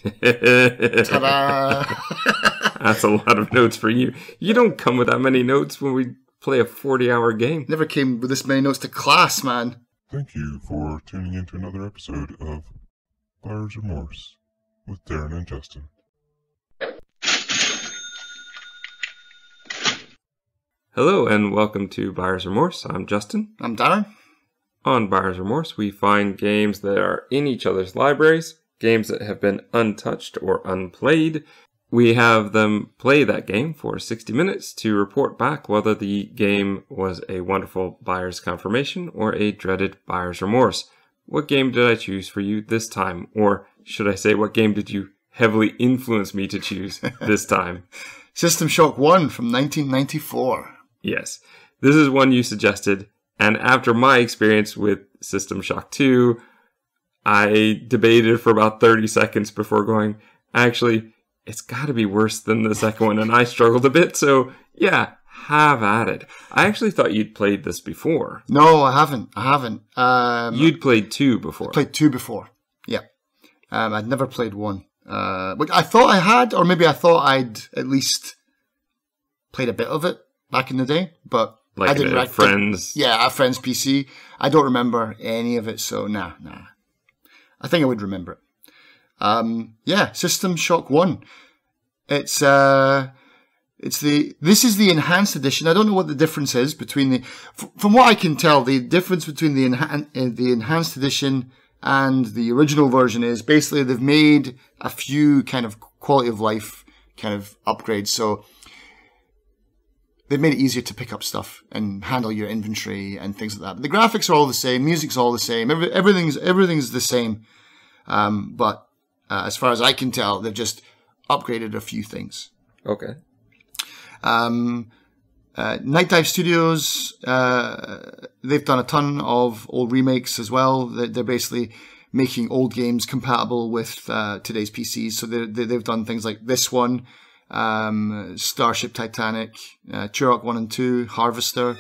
Ta-da! That's a lot of notes for you. You don't come with that many notes when we play a 40-hour game. Never came with this many notes to class, man. Thank you for tuning in to another episode of Buyer's Remorse with Darren and Justin. Hello and welcome to Buyer's Remorse. I'm Justin. I'm Darren. On Buyer's Remorse, we find games that are in each other's libraries, games that have been untouched or unplayed. We have them play that game for 60 minutes to report back whether the game was a wonderful buyer's confirmation or a dreaded buyer's remorse. What game did I choose for you this time? Or should I say, what game did you heavily influence me to choose this time? System Shock 1 from 1994. Yes, this is one you suggested. And after my experience with System Shock 2, I debated for about 30 seconds before going, actually, it's got to be worse than the second one, and I struggled a bit, so yeah, have at it. I actually thought you'd played this before. No, I haven't. You'd played 2 before. Played 2 before, yeah. I'd never played 1. But I thought I had, or maybe I thought I'd at least played a bit of it back in the day, but like I didn't. At friends? Yeah, a friend's PC. I don't remember any of it, so nah. I think I would remember it. Yeah, System Shock 1. This is the enhanced edition. I don't know what the difference is between from what I can tell, the difference between the enhanced edition and the original version is basically they've made a few kind of quality of life kind of upgrades. So they've made it easier to pick up stuff and handle your inventory and things like that. But the graphics are all the same, music's all the same, everything's the same. But as far as I can tell, they've just upgraded a few things. Okay. Night Dive Studios, they've done a ton of old remakes as well. They're basically making old games compatible with today's PCs. So they've done things like this one, Starship Titanic, Turok 1 and 2, Harvester.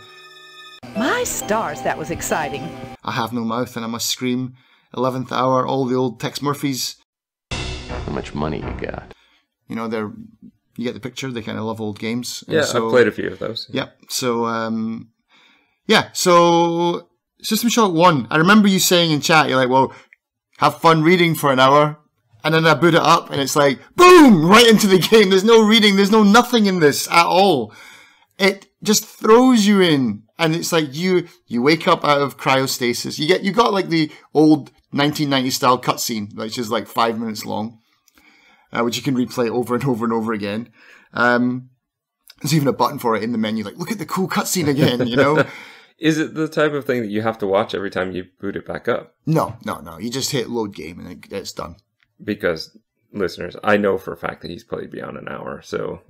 My stars, that was exciting. I Have No Mouth and I Must Scream, 11th Hour, all the old Tex Murphys. How much money you got? You know, you get the picture. They kind of love old games. Yeah, so, I've played a few of those. Yeah. So, So, System Shock 1. I remember you saying in chat, you're like, well, have fun reading for an hour. And then I boot it up and it's like, boom, right into the game. There's no reading. There's no nothing in this at all. It just throws you in. And it's like you wake up out of cryostasis. You got like the old 1990 style cutscene, which is like 5 minutes long. Which you can replay over and over and over again. There's even a button for it in the menu, like, look at the cool cutscene again, you know? Is it the type of thing that you have to watch every time you boot it back up? No. You just hit load game and it's done. Because, listeners, I know for a fact that he's played beyond an hour, so...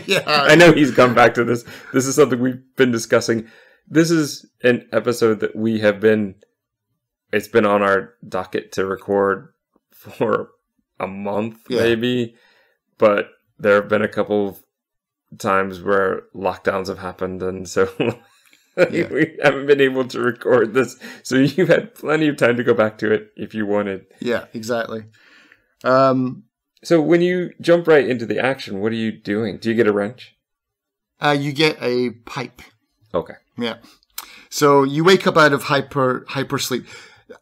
Yeah. I know he's come back to this. This is something we've been discussing. This is an episode that we have been... It's been on our docket to record for a month, maybe, but there have been a couple of times where lockdowns have happened, and so we haven't been able to record this. So you've had plenty of time to go back to it if you wanted. Yeah, exactly. So when you jump right into the action, what are you doing? Do you get a wrench? You get a pipe. Okay. Yeah. So you wake up out of hyper sleep.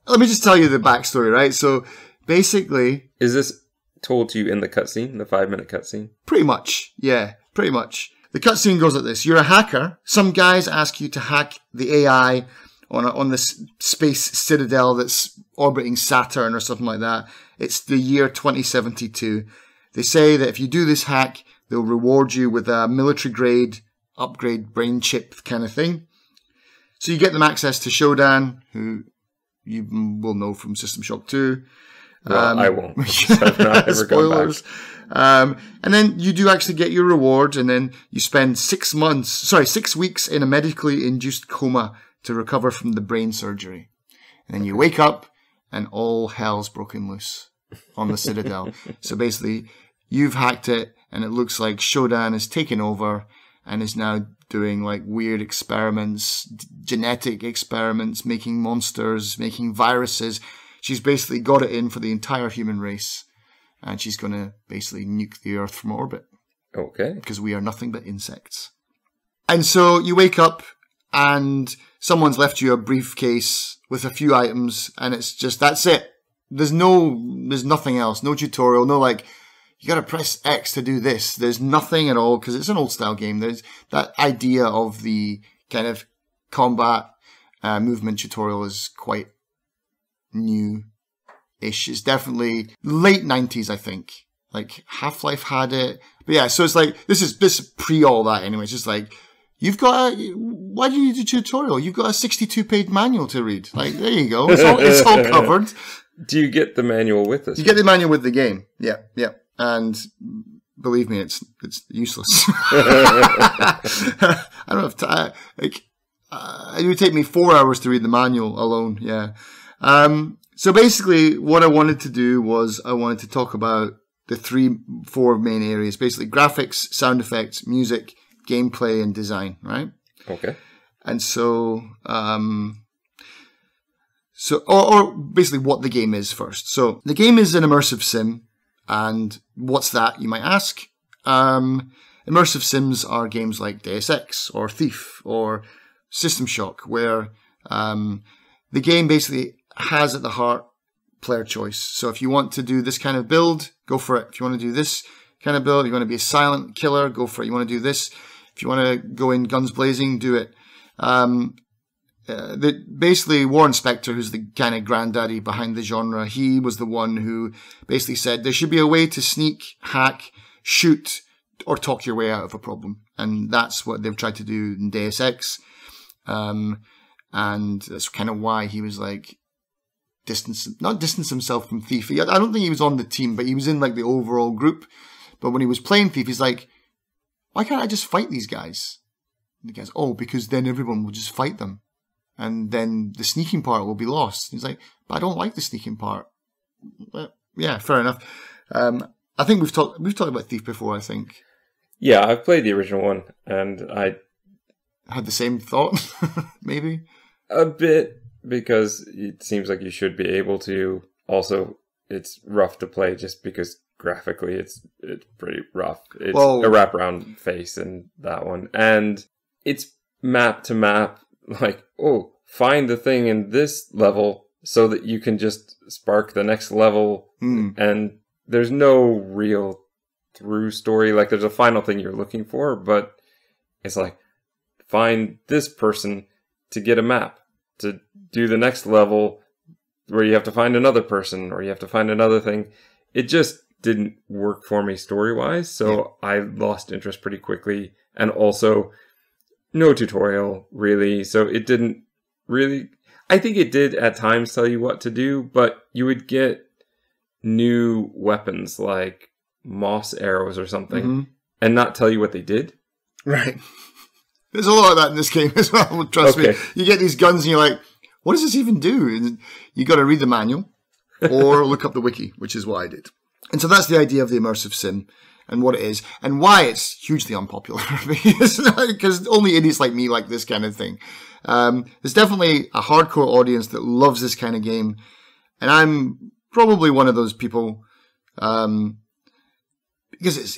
Let me just tell you the backstory, right? So basically... Is this told to you in the cutscene, the 5-minute cutscene? Pretty much. Yeah, pretty much. The cutscene goes like this. You're a hacker. Some guys ask you to hack the AI on this space citadel that's orbiting Saturn or something like that. It's the year 2072. They say that if you do this hack, they'll reward you with a military-grade upgrade brain chip kind of thing. So you get them access to Shodan, who you will know from System Shock 2. Well, I won't. I've not ever spoilers. And then you do actually get your reward, and then you spend 6 weeks in a medically induced coma to recover from the brain surgery. And then you wake up, and all hell's broken loose on the Citadel. So basically, you've hacked it, and it looks like Shodan is taken over and is now doing like weird experiments, genetic experiments, making monsters, making viruses. She's basically got it in for the entire human race. and she's going to basically nuke the Earth from orbit. Okay. Because we are nothing but insects. And so you wake up and someone's left you a briefcase with a few items, and it's just, that's it. There's nothing else. No tutorial, no like, you gotta press X to do this. There's nothing at all, because it's an old style game. There's that idea of the kind of combat movement tutorial is quite new-ish. It's definitely late 90s, I think. Like, Half-Life had it. But yeah, so it's like, this is pre all that anyway. It's just like, why do you need a tutorial? You've got a 62-page manual to read. Like, there you go. It's all covered. Do you get the manual with this? You get the manual with the game. Yeah. And believe me, it's useless. I don't have time. Like, it would take me 4 hours to read the manual alone. Yeah. So basically, what I wanted to do was I wanted to talk about the 4 main areas, basically graphics, sound effects, music, gameplay, and design, right? Okay. And so, or basically what the game is first. So the game is an immersive sim, and what's that, you might ask? Immersive sims are games like Deus Ex, or Thief, or System Shock, where the game basically has at the heart player choice. So if you want to do this kind of build, go for it. If you want to do this kind of build, you want to be a silent killer, go for it. You want to do this. If you want to go in guns blazing, do it. Basically, Warren Spector, who's the kind of granddaddy behind the genre, he was the one who basically said there should be a way to sneak, hack, shoot, or talk your way out of a problem. And that's what they've tried to do in Deus Ex. And that's kind of why he was like, not distance himself from Thief. I don't think he was on the team, but he was in like the overall group. But when he was playing Thief, he's like, why can't I just fight these guys? And the guy's, because then everyone will just fight them. And then the sneaking part will be lost. He's like, but I don't like the sneaking part. Well, yeah, fair enough. I think we've talked about Thief before, I think. Yeah, I've played the original one, and I had the same thought, maybe? A bit. Because it seems like you should be able to. Also, it's rough to play just because graphically it's pretty rough. It's a wraparound face in that one. And it's map to map, like, find the thing in this level so that you can just spark the next level. And there's no real through story. Like, there's a final thing you're looking for, but it's like, find this person to get a map. To do the next level where you have to find another person or you have to find another thing. It just didn't work for me story-wise, so I lost interest pretty quickly. And also, no tutorial, really. So it didn't really... I think it did at times tell you what to do, but you would get new weapons like moss arrows or something and not tell you what they did. Right. There's a lot of that in this game as well, trust me. You get these guns and you're like, what does this even do? And you got to read the manual or look up the wiki, which is what I did. And so that's the idea of the immersive sim and what it is and why it's hugely unpopular. Because only idiots like me like this kind of thing. There's definitely a hardcore audience that loves this kind of game. And I'm probably one of those people because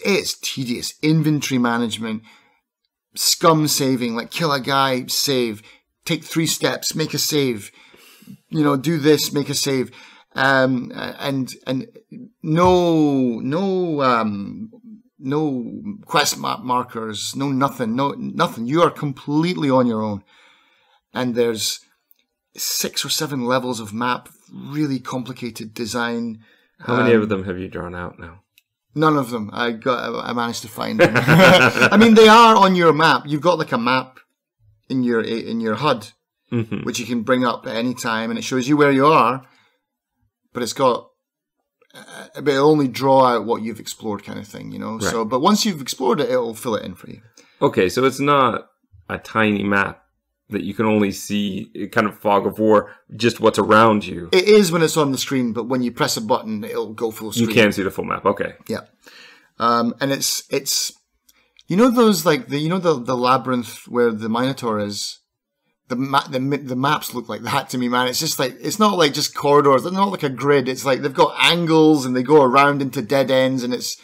it's tedious. Inventory management, scum saving, like kill a guy, save, take 3 steps, make a save, do this, make a save, and no quest map markers, nothing. You are completely on your own, and there's 6 or 7 levels of map, really complicated design. How many of them have you drawn out now? None of them. I managed to find them. I mean, they are on your map. You've got like a map in your HUD, which you can bring up at any time, and it shows you where you are. But it'll only draw out what you've explored, kind of thing, Right. So, but once you've explored it, it'll fill it in for you. Okay, so it's not a tiny map that you can only see, kind of fog of war, just what's around you. It is when it's on the screen, but when you press a button, it'll go full screen. You can see the full map. Okay. Yeah. And it's those like the labyrinth where the Minotaur is, the maps look like that to me, man. It's just like, it's not like just corridors. They're not like a grid. It's like they've got angles and they go around into dead ends, and it's.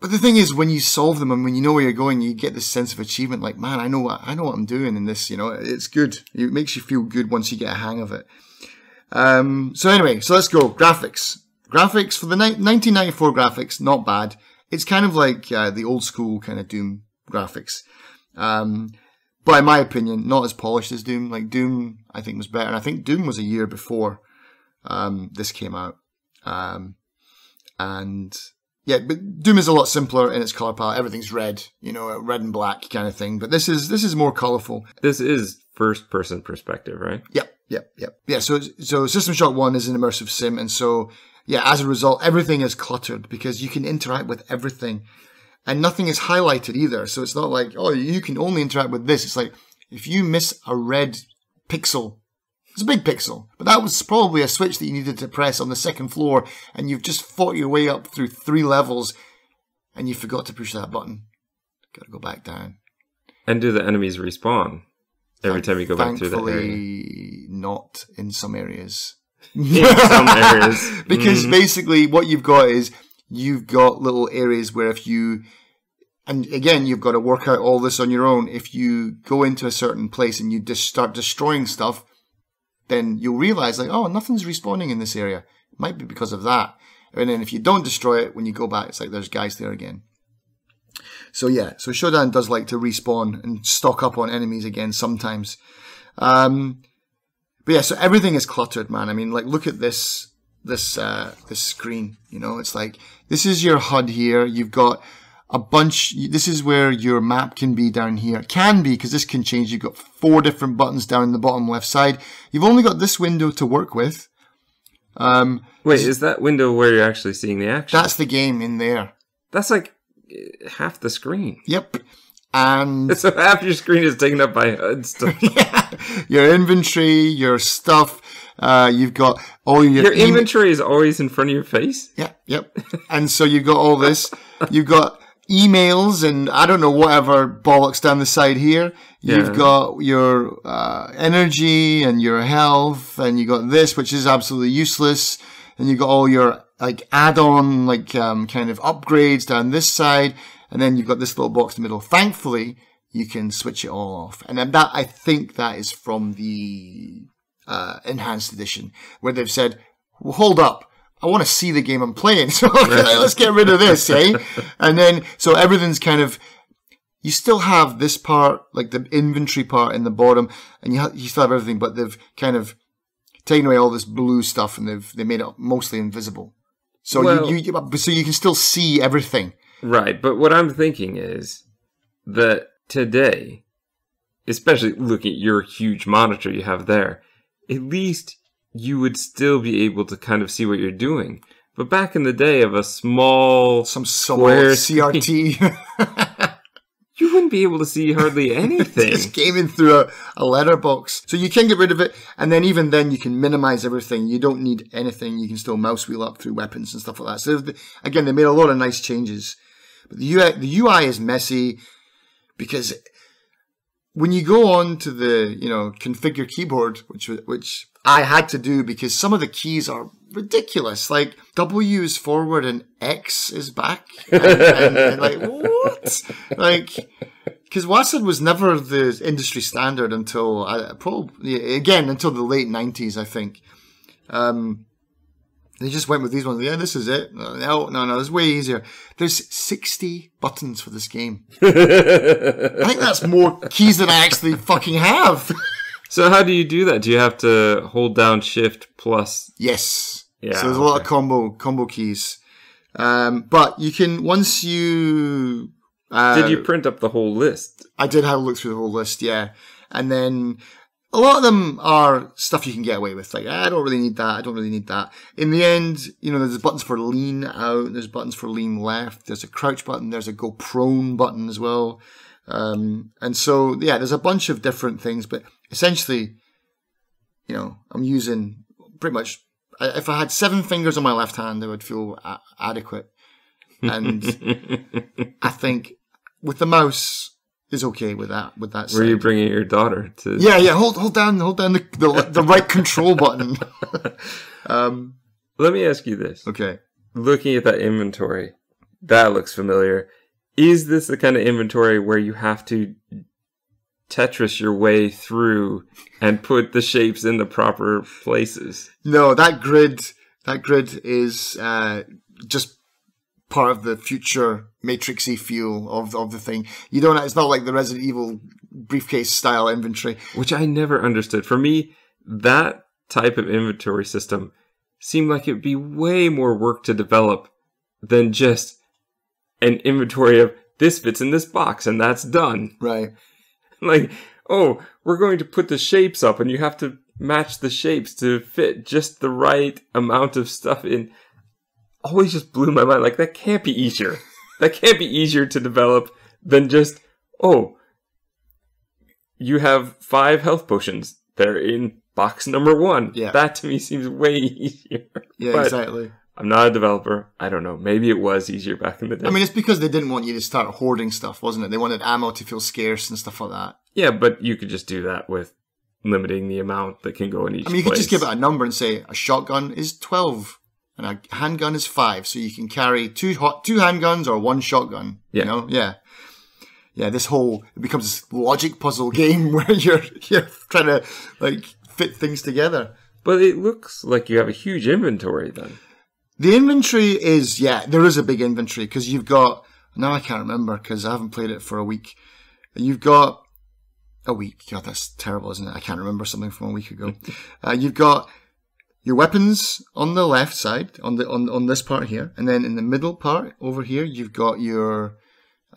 But the thing is, when you solve them and when you know where you're going, you get this sense of achievement. Like, man, I know what I'm doing in this. You know, it's good. It makes you feel good once you get a hang of it. So anyway, so let's go. Graphics for the 1994 graphics, not bad. It's kind of like the old school kind of Doom graphics. But in my opinion, not as polished as Doom. Like Doom, I think was better. And I think Doom was a year before this came out. And yeah, but Doom is a lot simpler in its color palette. Everything's red, you know, red and black kind of thing. But this is more colorful. This is first person perspective, right? Yep. Yeah, so System Shock 1 is an immersive sim, and so yeah, as a result, everything is cluttered because you can interact with everything. And nothing is highlighted either. So it's not like, oh, you can only interact with this. It's like, if you miss a red pixel, it's a big pixel, but that was probably a switch that you needed to press on the second floor, and you've just fought your way up through 3 levels, and you forgot to push that button. Got to go back down. And do the enemies respawn every time you go back through that area? Thankfully, not in some areas. In some areas. Because basically what you've got is, you've got little areas where if you, and again, you've got to work out all this on your own. If you go into a certain place and you just start destroying stuff, then you'll realize like, oh, nothing's respawning in this area. It might be because of that. And then if you don't destroy it, when you go back, it's like there's guys there again. So yeah, so Shodan does like to respawn and stock up on enemies again sometimes. But yeah, so everything is cluttered, man. I mean, like, look at this screen, you know, it's like, this is your HUD here. You've got a bunch, this is where your map can be down here. Can be, because this can change. You've got 4 different buttons down the bottom left side. You've only got this window to work with. Wait, is that window where you're actually seeing the action? That's the game in there. That's like half the screen. Yep. And so half your screen is taken up by HUD stuff. Yeah. Your inventory, your stuff. You've got all your inventory is always in front of your face. Yeah, yep. And so you've got all this. You've got emails and I don't know whatever bollocks down the side here. You've got your energy and your health, and you got this, which is absolutely useless. And you've got all your like add-on kind of upgrades down this side, and then you've got this little box in the middle. Thankfully, you can switch it all off, and then I think that is from the enhanced edition, where they've said, well, hold up, I want to see the game I'm playing, so let's get rid of this, eh? And then, so everything's kind of, you still have this part, like the inventory part in the bottom, and you still have everything, but they've kind of taken away all this blue stuff, and they made it mostly invisible. So so you can still see everything. Right, but what I'm thinking is that today, especially looking at your huge monitor you have there, at least you would still be able to kind of see what you're doing. But back in the day of a small square CRT, you wouldn't be able to see hardly anything. Just came in through a letterbox. So you can get rid of it, and then even then you can minimize everything. You don't need anything. You can still mouse wheel up through weapons and stuff like that. So again, they made a lot of nice changes. But the UI is messy because when you go on to the, configure keyboard, which I had to do because some of the keys are ridiculous. Like W is forward and X is back. And like, what? Like, because WASD was never the industry standard until until the late 90s, I think. They just went with these ones. Yeah, this is it. No, it's way easier. There's 60 buttons for this game. I think that's more keys than I actually fucking have. So how do you do that? Do you have to hold down Shift plus? Yes. Yeah. So there's a lot of combo keys. But you can, once you... did you print up the whole list? I did have a look through the whole list, yeah. And then a lot of them are stuff you can get away with. Like, I don't really need that. I don't really need that. In the end, there's buttons for lean out. There's buttons for lean left. There's a crouch button. There's a go prone button as well. And so, yeah, there's a bunch of different things. But essentially, I'm using pretty much, if I had 7 fingers on my left hand, I would feel adequate. And I think with the mouse, is okay with that. Were you bringing your daughter to? Yeah. Hold down the right control button. Let me ask you this. Okay. Looking at that inventory, that looks familiar. Is this the kind of inventory where you have to Tetris your way through and put the shapes in the proper places? No, that grid is just part of the future matrixy feel of the thing. You don't. It's not like the Resident Evil briefcase style inventory, which I never understood. For me, that type of inventory system seemed like it'd be way more work to develop than just an inventory of this fits in this box and that's done. Right. Like, oh, we're going to put the shapes up and you have to match the shapes to fit just the right amount of stuff in. Always just blew my mind. Like, that can't be easier. That can't be easier to develop than just, oh, you have 5 health potions. They're in box number 1. Yeah. That to me seems way easier. Yeah, but exactly. I'm not a developer. I don't know. Maybe it was easier back in the day. I mean, it's because they didn't want you to start hoarding stuff, wasn't it? They wanted ammo to feel scarce and stuff like that. Yeah, but you could just do that with limiting the amount that can go in each place. I mean, you could just give it a number and say a shotgun is 12 and a handgun is 5. So you can carry two handguns or 1 shotgun. Yeah. You know? Yeah. Yeah, it becomes this logic puzzle game where you're trying to, like, fit things together. But it looks like you have a huge inventory then. The inventory is, there is a big inventory because you've got, now I can't remember because I haven't played it for a week. You've got a week. God, that's terrible, isn't it? I can't remember something from a week ago. You've got your weapons on the left side, on this part here. And then in the middle part over here, you've got your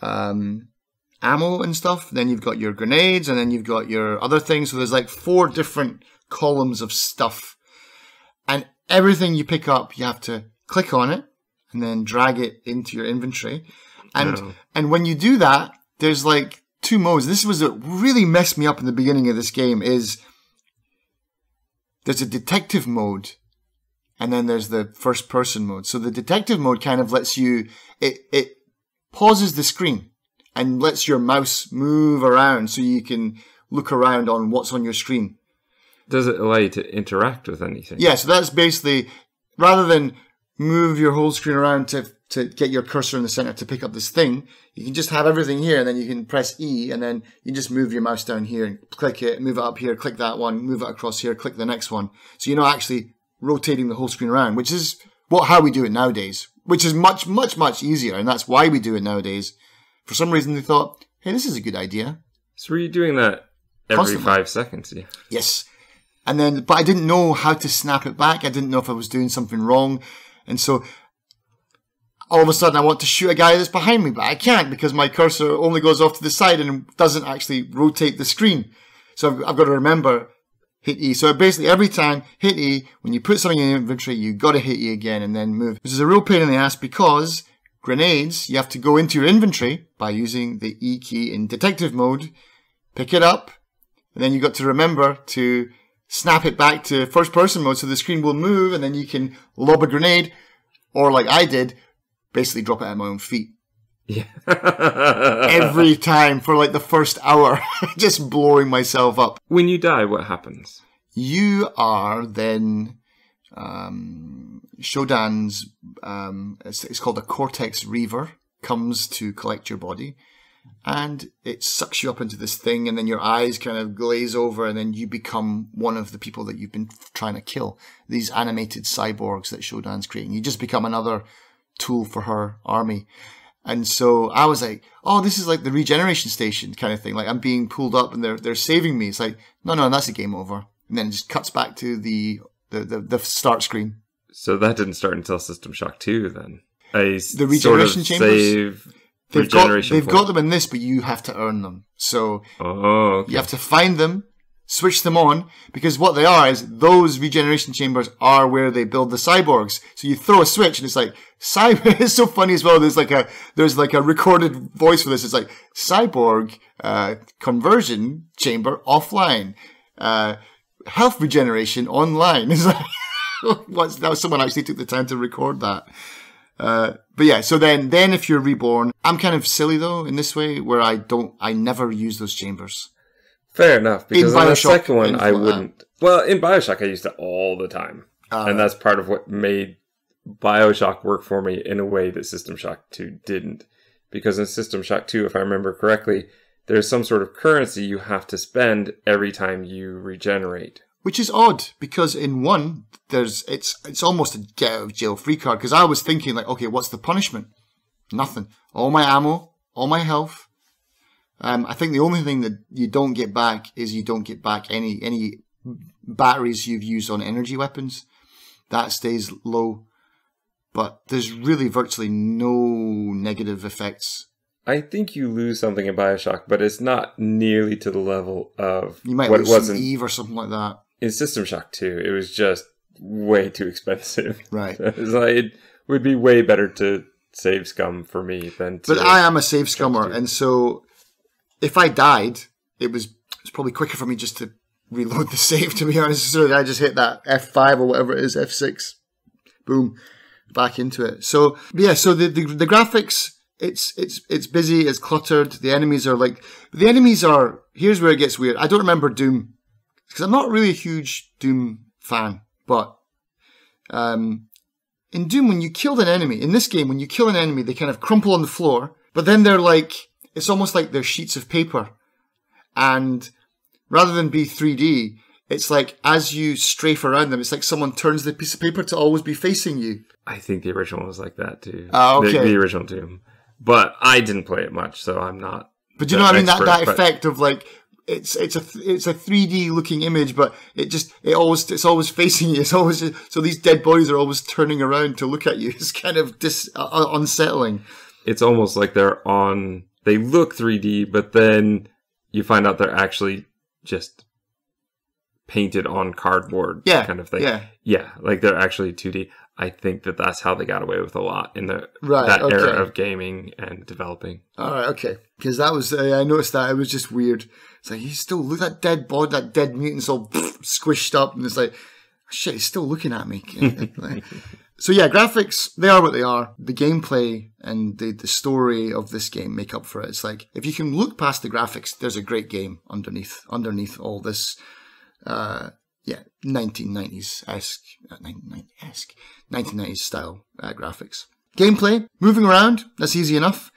ammo and stuff. Then you've got your grenades and then you've got your other things. So there's like 4 different columns of stuff. And everything you pick up, you have to click on it and then drag it into your inventory. And when you do that, there's like 2 modes. This was what really messed me up in the beginning of this game is there's a detective mode and then there's the first person mode. So the detective mode kind of lets you, it pauses the screen and lets your mouse move around so you can look around on what's on your screen. Does it allow you to interact with anything? Yeah, so that's basically, rather than move your whole screen around to get your cursor in the center to pick up this thing, you can just have everything here and then you can press E and then you just move your mouse down here and click it, move it up here, click that one, move it across here, click the next one. So you're not actually rotating the whole screen around, which is how we do it nowadays, which is much, much, much easier. And that's why we do it nowadays. For some reason they thought, hey, this is a good idea. So were you doing that every Constantly. 5 seconds? Yeah. Yes. And then, but I didn't know how to snap it back. I didn't know if I was doing something wrong. And so all of a sudden I want to shoot a guy that's behind me, but I can't because my cursor only goes off to the side and doesn't actually rotate the screen. So I've got to remember, hit E. So basically every time, hit E. When you put something in your inventory, you've got to hit E again and then move. Which is a real pain in the ass because grenades, you have to go into your inventory by using the E key in detective mode, pick it up, and then you've got to remember to snap it back to first person mode so the screen will move and then you can lob a grenade, or like I did, basically drop it at my own feet. Yeah. Every time for like the first hour, just blowing myself up. When you die, what happens? You are then Shodan's, it's called a Cortex Reaver, comes to collect your body. And it sucks you up into this thing, and then your eyes kind of glaze over, and then you become one of the people that you've been trying to kill. These animated cyborgs that Shodan's creating. You just become another tool for her army. And so I was like, oh, this is like the regeneration station kind of thing. Like I'm being pulled up and they're saving me. It's like, no, that's a game over. And then it just cuts back to the start screen. So that didn't start until System Shock 2 then. The regeneration chambers? Save They've got them in this, but you have to earn them. So you have to find them, switch them on, because what they are is those regeneration chambers are where they build the cyborgs. So you throw a switch and it's like, it's so funny as well. There's like a recorded voice for this. It's like cyborg, conversion chamber offline, health regeneration online. It's like, that was someone actually took the time to record that. But yeah, so then if you're reborn, I'm kind of silly though in this way where I never use those chambers. Fair enough, because in the second one I anything like wouldn't. Well, in Bioshock I used it all the time. And that's part of what made Bioshock work for me in a way that System Shock 2 didn't. Because in System Shock 2, if I remember correctly, there's some sort of currency you have to spend every time you regenerate. Which is odd, because in 1, it's almost a get out of jail free card, because I was thinking like, okay, what's the punishment? Nothing. All my ammo, all my health. I think the only thing that you don't get back is you don't get back any batteries you've used on energy weapons. That stays low. But there's really virtually no negative effects. I think you lose something in Bioshock, but it's not nearly to the level of you might what lose it was some in Eve or something like that. In System Shock 2. It was just way too expensive. Right. It would be way better to save scum for me than to... But I am a save scummer, and so if I died, it's probably quicker for me just to reload the save, to be honest. So I just hit that F5 or whatever it is, F6. Boom. Back into it. So yeah, so the graphics, it's busy, it's cluttered. The enemies are here's where it gets weird. I don't remember Doom because I'm not really a huge Doom fan, but in Doom, when you killed an enemy in this game, when you kill an enemy, they kind of crumple on the floor, but then they're like, it's almost like they're sheets of paper, and rather than be 3D, it's like as you strafe around them, it's like someone turns the piece of paper to always be facing you. I think the original was like that too. Oh, okay. The original Doom. But I didn't play it much, so I'm not. But do you know what I mean? That effect of like it's a 3D looking image, but it's always facing you. It's always so these dead bodies are always turning around to look at you. It's kind of unsettling. It's almost like they look 3D, but then you find out they're actually just painted on cardboard, kind of thing. Yeah, like they're actually 2D. I think that's how they got away with a lot in that era of gaming and developing. All right, okay, because that was I noticed that it was just weird. It's like you still look at that dead body, that dead mutant's all squished up, and it's like shit, he's still looking at me. So yeah, graphics, they are what they are. The gameplay and the story of this game make up for it. It's like if you can look past the graphics, there's a great game underneath all this. 1990s-esque, 1990s style graphics. Gameplay, moving around, that's easy enough.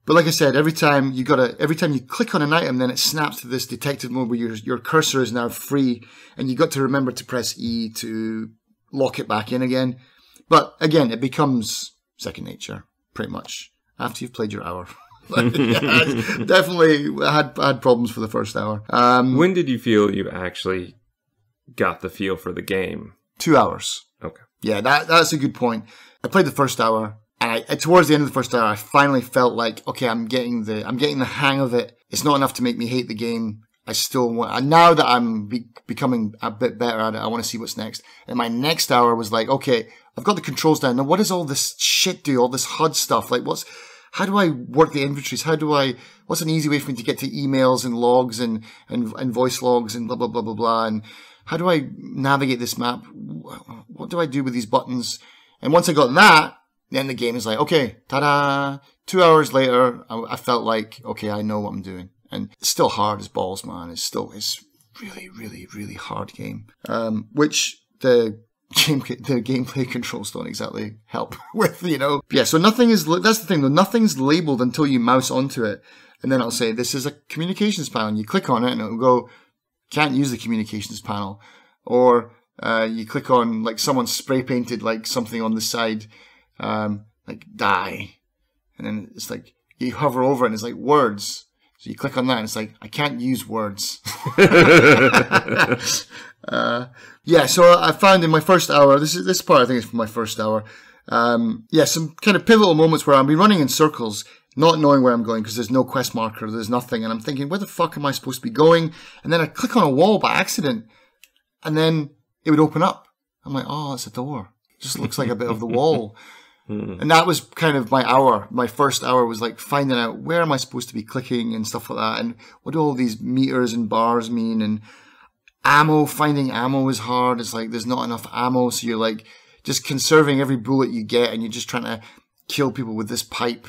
But like I said, every time you click on an item, then it snaps to this detective mode where your cursor is now free, and you got to remember to press E to lock it back in again. But again, it becomes second nature, pretty much, after you've played your hour. Definitely had problems for the first hour. When did you feel you actually got the feel for the game? 2 hours. Okay. Yeah, that's a good point. I played the first hour, and towards the end of the first hour, I finally felt like, okay, I'm getting the hang of it. It's not enough to make me hate the game. I still want, and now that I'm becoming a bit better at it, I want to see what's next. And my next hour was like, okay, I've got the controls down. Now, what does all this shit do? All this HUD stuff? Like, how do I work the inventories? What's an easy way for me to get to emails and logs and voice logs and blah, blah, blah, blah, blah. And how do I navigate this map? What do I do with these buttons? And once I got that, then the game is like, okay, ta-da. 2 hours later, I felt like, okay, I know what I'm doing. And it's still hard as balls, man. It's really, really, really hard game. Which the gameplay controls don't exactly help with, Yeah, so that's the thing though, nothing's labeled until you mouse onto it. And then I'll say, this is a communications panel. And you click on it and it'll go, can't use the communications panel. Or you click on, like, someone spray painted, like, something on the side, like, die. And then it's like, you hover over it and it's like, words. So you click on that and it's like, I can't use words. Yeah, so I found in my first hour, this part I think is from my first hour, some kind of pivotal moments where I'll be running in circles, not knowing where I'm going because there's no quest marker, there's nothing, and I'm thinking, where the fuck am I supposed to be going? And then I click on a wall by accident, and then it would open up. I'm like, oh, it's a door. It just looks like a bit of the wall. And that was kind of my hour. My first hour was like finding out where am I supposed to be clicking and stuff like that, and what do all these meters and bars mean, and finding ammo is hard. It's like there's not enough ammo, so you're like just conserving every bullet you get, and you're just trying to kill people with this pipe.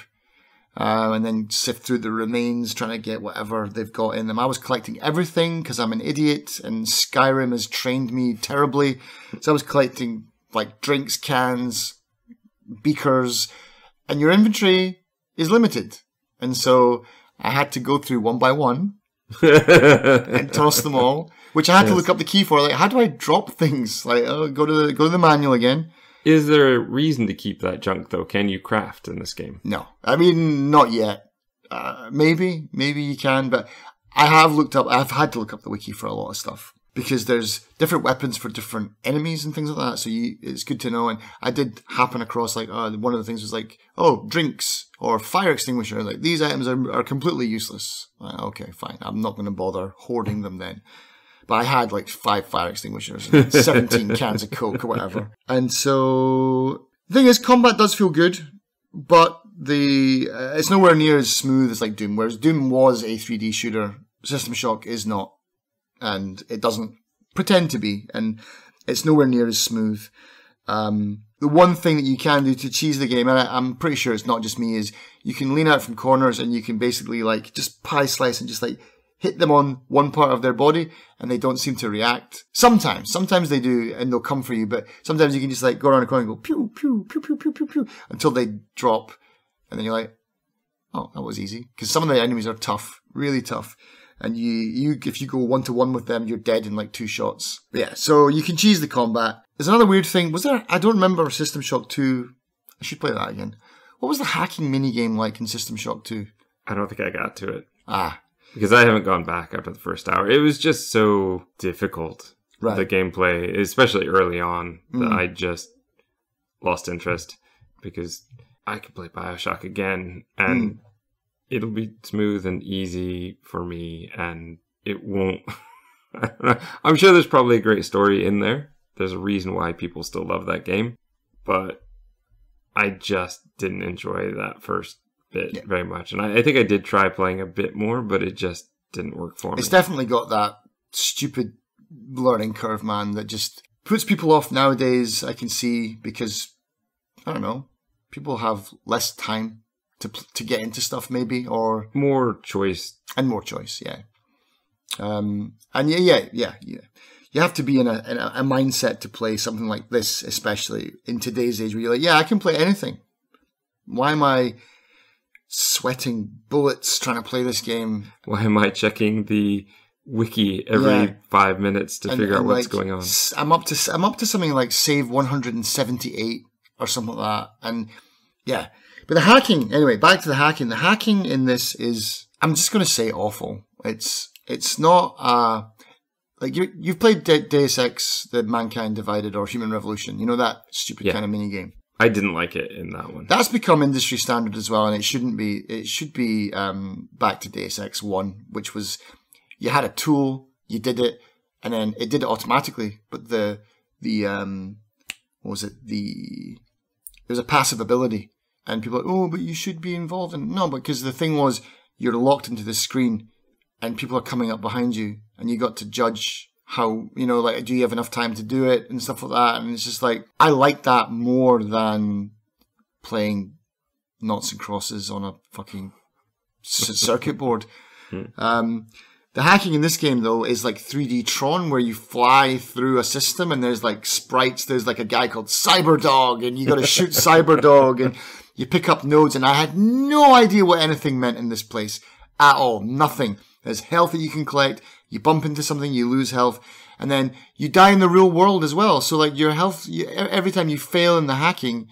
And then sift through the remains, trying to get whatever they've got in them. I was collecting everything because I'm an idiot, and Skyrim has trained me terribly. So I was collecting like drinks cans, beakers, and your inventory is limited. And so I had to go through one by one and toss them all, which I had to look up the key for. Like, how do I drop things? Like, go to the manual again. Is there a reason to keep that junk, though? Can you craft in this game? No. I mean, not yet. Maybe you can, but I've had to look up the wiki for a lot of stuff, because there's different weapons for different enemies and things like that, so it's good to know. And I did happen across, like, one of the things was like, drinks or fire extinguisher. Like, these items are completely useless. Okay, fine. I'm not going to bother hoarding them then. But I had like 5 fire extinguishers and 17 cans of Coke or whatever. And so the thing is, combat does feel good, but it's nowhere near as smooth as like Doom. Whereas Doom was a 3D shooter, System Shock is not, and it doesn't pretend to be, and it's nowhere near as smooth. The one thing that you can do to cheese the game, and I'm pretty sure it's not just me, is you can lean out from corners and you can basically like just pie slice and just like hit them on one part of their body, and they don't seem to react. Sometimes they do, and they'll come for you, but sometimes you can just like go around a corner and go pew, pew, pew, pew, pew, pew, pew, until they drop, and then you're like, oh, that was easy. Because some of the enemies are tough, really tough, and if you go 1-to-1 with them, you're dead in like 2 shots. But yeah, so you can cheese the combat. There's another weird thing. I don't remember System Shock 2. I should play that again. What was the hacking minigame like in System Shock 2? I don't think I got to it. Because I haven't gone back after the first hour. It was just so difficult, the gameplay, especially early on, that I just lost interest. Because I could play Bioshock again, and it'll be smooth and easy for me, and it won't... I'm sure there's probably a great story in there. There's a reason why people still love that game. But I just didn't enjoy that first bit very much, and I think I did try playing a bit more, but it just didn't work for me. It's definitely got that stupid learning curve, man, that just puts people off nowadays. I can see, because I don't know, people have less time to get into stuff, maybe, or more choice and more choice. And you have to be in a mindset to play something like this, especially in today's age, where you're like, I can play anything. Why am I sweating bullets trying to play this game? Why am I checking the wiki every 5 minutes to figure out what's going on? I'm up to something like save 178 or something like that. And yeah, but the hacking, anyway, back to the hacking. The hacking in this is, I'm just going to say, awful. It's not like you've played Deus Ex, the Mankind Divided, or Human Revolution. You know, that stupid kind of mini game. I didn't like it in that one. That's become industry standard as well, and it shouldn't be. It should be back to Deus Ex 1, which was, you had a tool, you did it, and then it did it automatically. But what was it? There was a passive ability, and people are like, but you should be involved in it. No, because the thing was, you're locked into this screen, and people are coming up behind you, and you got to judge how, like, do you have enough time to do it and stuff like that. And it's just like, I like that more than playing noughts and crosses on a fucking circuit board. The hacking in this game, though, is like 3D Tron, where you fly through a system and there's like sprites. There's like a guy called Cyberdog, and you got to shoot Cyberdog, and you pick up nodes. And I had no idea what anything meant in this place at all. Nothing. There's health that you can collect. You bump into something, you lose health, and then you die in the real world as well. So like your health, every time you fail in the hacking,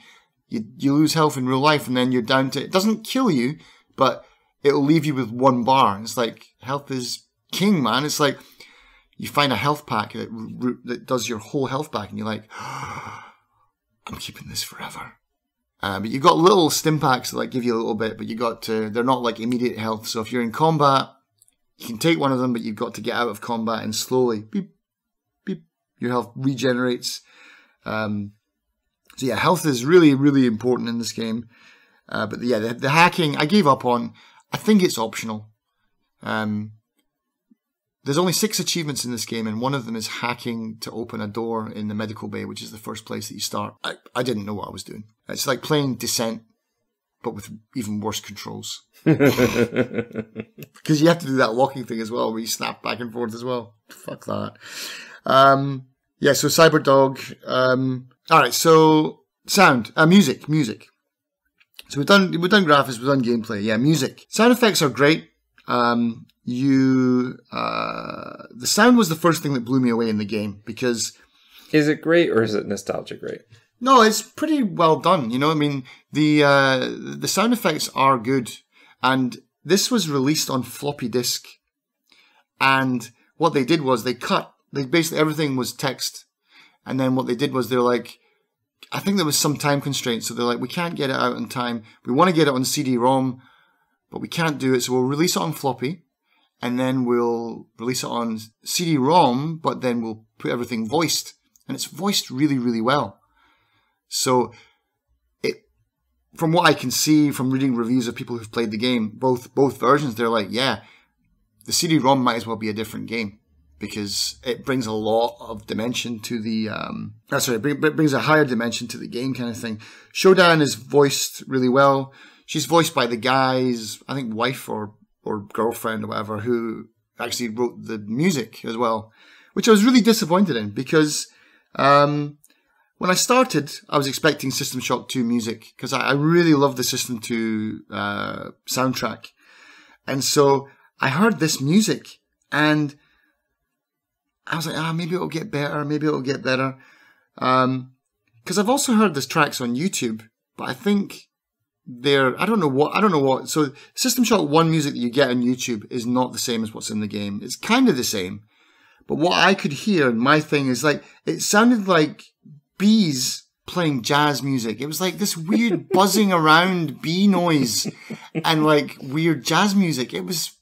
you lose health in real life, and then you're down to, it doesn't kill you, but it'll leave you with 1 bar. It's like, health is king, man. It's like you find a health pack that does your whole health back, and you're like, I'm keeping this forever. But you've got little stim packs that like give you a little bit, but they're not like immediate health. So if you're in combat, you can take one of them, but you've got to get out of combat, and slowly, beep, beep, your health regenerates. So yeah, health is really, really important in this game. But yeah, the hacking, I gave up on. I think it's optional. There's only 6 achievements in this game, and one of them is hacking to open a door in the medical bay, which is the first place that you start. I didn't know what I was doing. It's like playing Descent, but with even worse controls. Because you have to do that locking thing as well, where you snap back and forth as well. Fuck that. Yeah, so Cyberdog. Alright, so sound. Music. So we've done graphics, we've done gameplay. Yeah, music. Sound effects are great. The sound was the first thing that blew me away in the game, because... Is it great, or is it nostalgia great? No, it's pretty well done. You know, I mean, the sound effects are good. And this was released on floppy disk. And what they did was basically everything was text. And then what they did was they're like, I think there was some time constraints. So they're like, we can't get it out in time. We want to get it on CD-ROM, but we can't do it. So we'll release it on floppy. And then we'll release it on CD-ROM, but then we'll put everything voiced. And it's voiced really, really well. So, from what I can see from reading reviews of people who've played the game, both versions, they're like, yeah, the CD-ROM might as well be a different game, because it brings a lot of dimension to the, it brings a higher dimension to the game kind of thing. Shodan is voiced really well. She's voiced by the guy's, I think, wife or girlfriend or whatever, who actually wrote the music as well, which I was really disappointed in, because when I started, I was expecting System Shock 2 music, because I really love the System 2 soundtrack. And so I heard this music, and I was like, maybe it'll get better, because I've also heard this tracks on YouTube, but I think I don't know what. So System Shock 1 music that you get on YouTube is not the same as what's in the game. It's kind of the same. But what I could hear, my thing is like, it sounded like bees playing jazz music. It was like this weird buzzing around bee noise and like weird jazz music. It was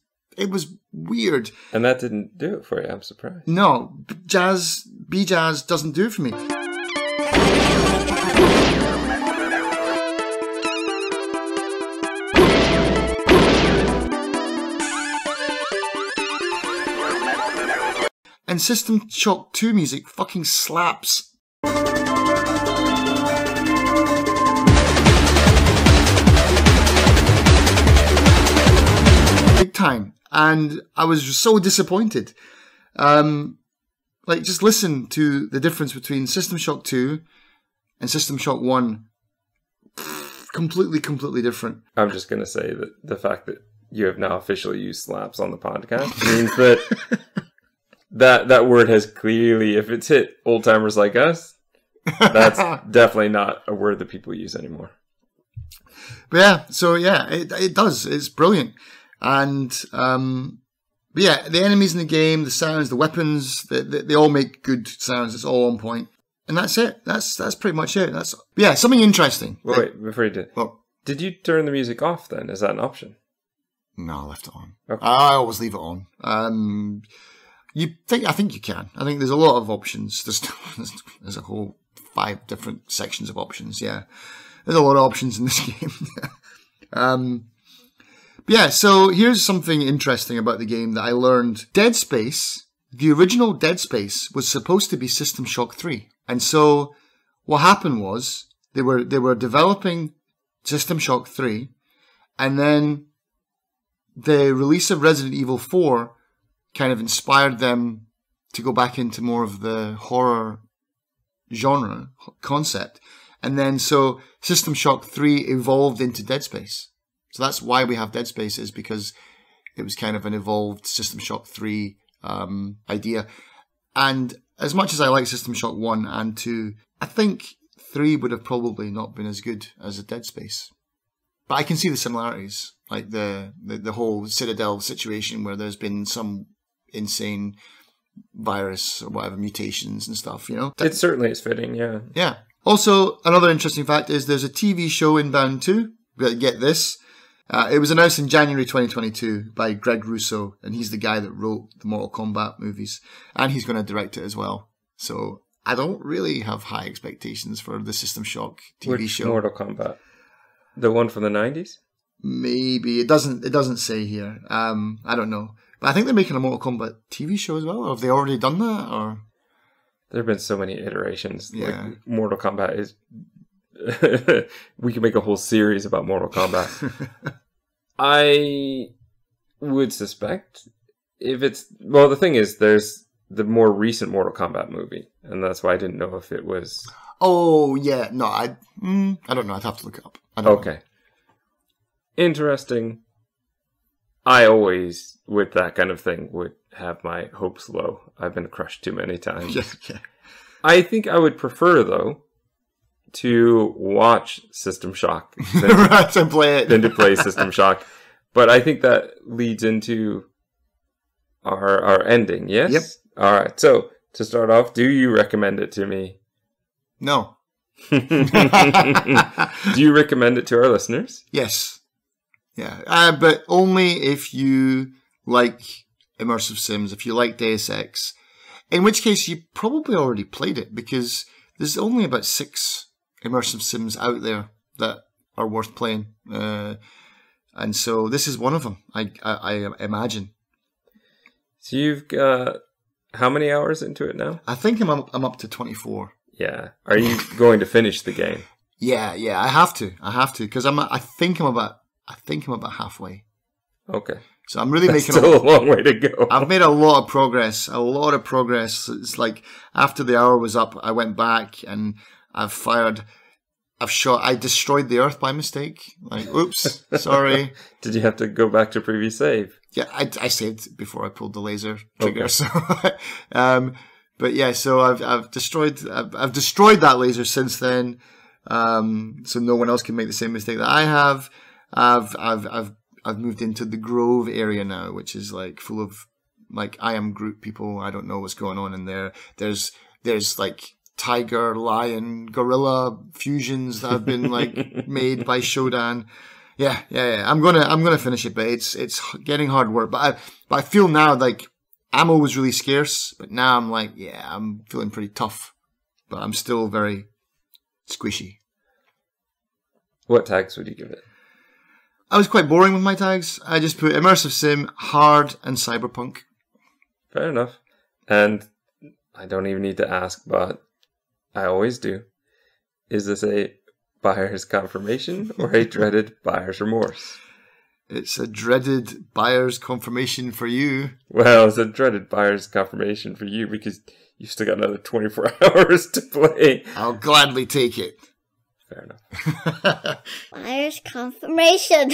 weird. And that didn't do it for you. I'm surprised. No, bee jazz doesn't do it for me. And System Shock 2 music fucking slaps. Big time. And I was so disappointed. Like, just listen to the difference between System Shock 2 and System Shock 1. Completely different. I'm just going to say that the fact that you have now officially used slaps on the podcast means that that word has clearly, if it's hit old timers like us, that's definitely not a word that people use anymore. But yeah, so yeah, it does. It's brilliant. And but yeah, the enemies in the game, the sounds, the weapons, they all make good sounds. It's all on point. And that's it. That's pretty much it. Yeah, something interesting. Wait, before you did. Well, did you turn the music off then? Is that an option? No, I left it on. Okay. I always leave it on. I think you can. I think there's a lot of options. There's a whole 5 different sections of options. Yeah, there's a lot of options in this game. But yeah, so here's something interesting about the game that I learned. Dead Space, the original Dead Space, was supposed to be System Shock 3. And so what happened was they were developing System Shock 3, and then the release of Resident Evil 4 kind of inspired them to go back into more of the horror genre concept. And then so System Shock 3 evolved into Dead Space. So that's why we have Dead Space, is because it was kind of an evolved System Shock 3 idea. And as much as I like System Shock 1 and 2, I think 3 would have probably not been as good as a Dead Space. But I can see the similarities, like the whole Citadel situation where there's been some insane virus or whatever, mutations and stuff, you know? It certainly is fitting, yeah. Yeah. Also, another interesting fact is there's a TV show inbound too. Get this. It was announced in January 2022 by Greg Russo, and he's the guy that wrote the Mortal Kombat movies, and he's going to direct it as well. So I don't really have high expectations for the System Shock TV show. Mortal Kombat? The one from the 90s? Maybe. It doesn't say here. I don't know. But I think they're making a Mortal Kombat TV show as well. Or have they already done that? Or There have been so many iterations. Yeah. Like, Mortal Kombat is... we could make a whole series about Mortal Kombat. I would suspect if it's... Well, the thing is, there's the more recent Mortal Kombat movie. And that's why I didn't know if it was... Oh, yeah. No, I don't know. I'd have to look it up. I don't know. Okay. Interesting. I always, with that kind of thing, would have my hopes low. I've been crushed too many times. Yeah. I think I would prefer, though, to watch System Shock Right, and play it. than to play System Shock. But I think that leads into our ending, yes? Yep. All right. So, to start off, do you recommend it to me? No. Do you recommend it to our listeners? Yes. Yeah. But only if you like immersive sims, if you like Deus Ex. In which case, you probably already played it, because there's only about 6 immersive sims out there that are worth playing. And so this is one of them, I imagine. So you've got how many hours into it now? I think I'm up to 24. Yeah. Are you going to finish the game? Yeah, I have to, because I think I'm about halfway. Okay. So I'm really That's making still a long way to go. I've made a lot of progress. It's like after the hour was up, I went back and I destroyed the Earth by mistake. Like, oops, sorry. Did you have to go back to previous save? Yeah, I saved before I pulled the laser trigger. Okay. So, but yeah, so I've destroyed that laser since then. So no one else can make the same mistake that I have. I've moved into the Grove area now, which is like full of like I Am Groot people. I don't know what's going on in there. There's like tiger, lion, gorilla fusions that have been like made by Shodan. Yeah. I'm gonna finish it, but it's getting hard work. But I feel now like ammo was really scarce, but now I'm like, yeah, I'm feeling pretty tough, but I'm still very squishy. What tags would you give it? I was quite boring with my tags. I just put immersive sim, hard, and cyberpunk. Fair enough. And I don't even need to ask, but I always do. Is this a buyer's confirmation or a dreaded buyer's remorse? It's a dreaded buyer's confirmation for you. Well, it's a dreaded buyer's confirmation for you because you've still got another 24 hours to play. I'll gladly take it. Fair enough. Buyer's confirmation.